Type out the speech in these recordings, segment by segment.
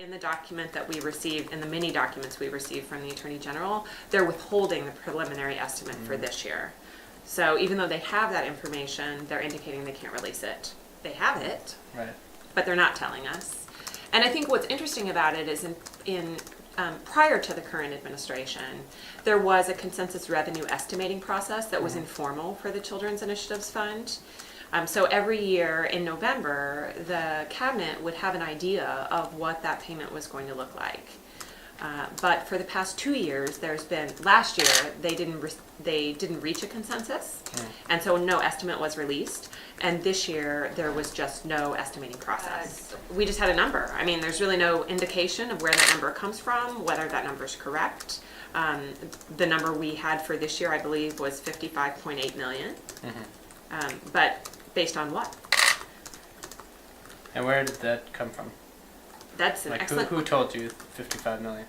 In the document that we received, in the mini documents we received from the Attorney General, they're withholding the preliminary estimate for this year. So even though they have that information, they're indicating they can't release it. They have it, Right. but they're not telling us. And I think what's interesting about it is in prior to the current administration, there was a consensus revenue estimating process that was informal for the Children's Initiatives Fund. So every year in November, the cabinet would have an idea of what that payment was going to look like. But for the past 2 years, last year, they didn't reach a consensus, and so no estimate was released. And this year, there was just no estimating process. We just had a number. I mean, there's really no indication of where that number comes from, whether that number is correct. The number we had for this year, I believe, was $55.8 million. But based on what? And where did that come from? That's an Like, excellent. who told you 55 million?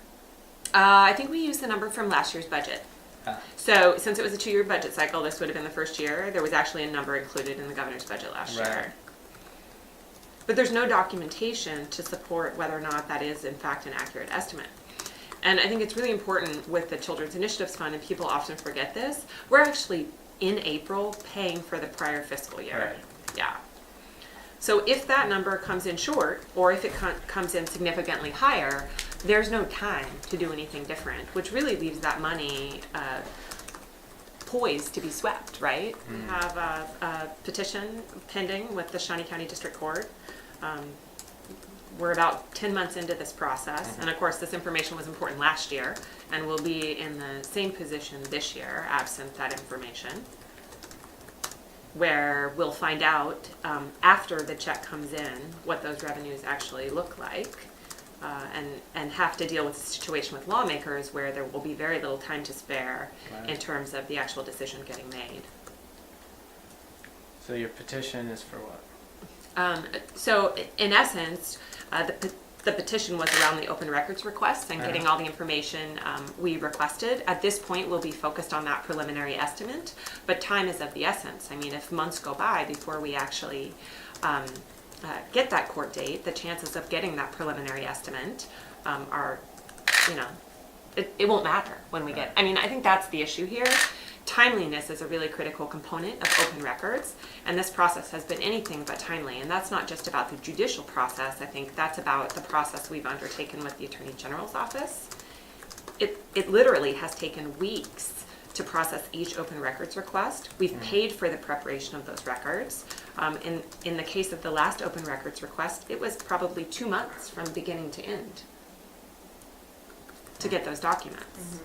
I think we used the number from last year's budget. Ah. So since it was a 2-year budget cycle, this would have been the first year. There was actually a number included in the governor's budget last Right. year. But there's no documentation to support whether or not that is in fact an accurate estimate. And I think it's really important with the Children's Initiatives Fund, and people often forget this, we're actually in April paying for the prior fiscal year. Right. Yeah. So if that number comes in short, or if it comes in significantly higher, there's no time to do anything different, which really leaves that money poised to be swept, right? We have a petition pending with the Shawnee County District Court. We're about 10 months into this process, and of course this information was important last year, and we'll be in the same position this year, absent that information, where we'll find out after the check comes in what those revenues actually look like, and have to deal with the situation with lawmakers where there will be very little time to spare Right. in terms of the actual decision getting made. So your petition is for what? So in essence, the petition was around the open records requests and getting all the information we requested. At this point, we'll be focused on that preliminary estimate, but time is of the essence. I mean, if months go by before we actually get that court date, the chances of getting that preliminary estimate are, it won't matter when we get. I mean, I think that's the issue here. Timeliness is a really critical component of open records, and this process has been anything but timely. And that's not just about the judicial process. I think that's about the process we've undertaken with the Attorney General's office. It literally has taken weeks to process each open records request. We've paid for the preparation of those records. In the case of the last open records request, it was probably 2 months from beginning to end to get those documents.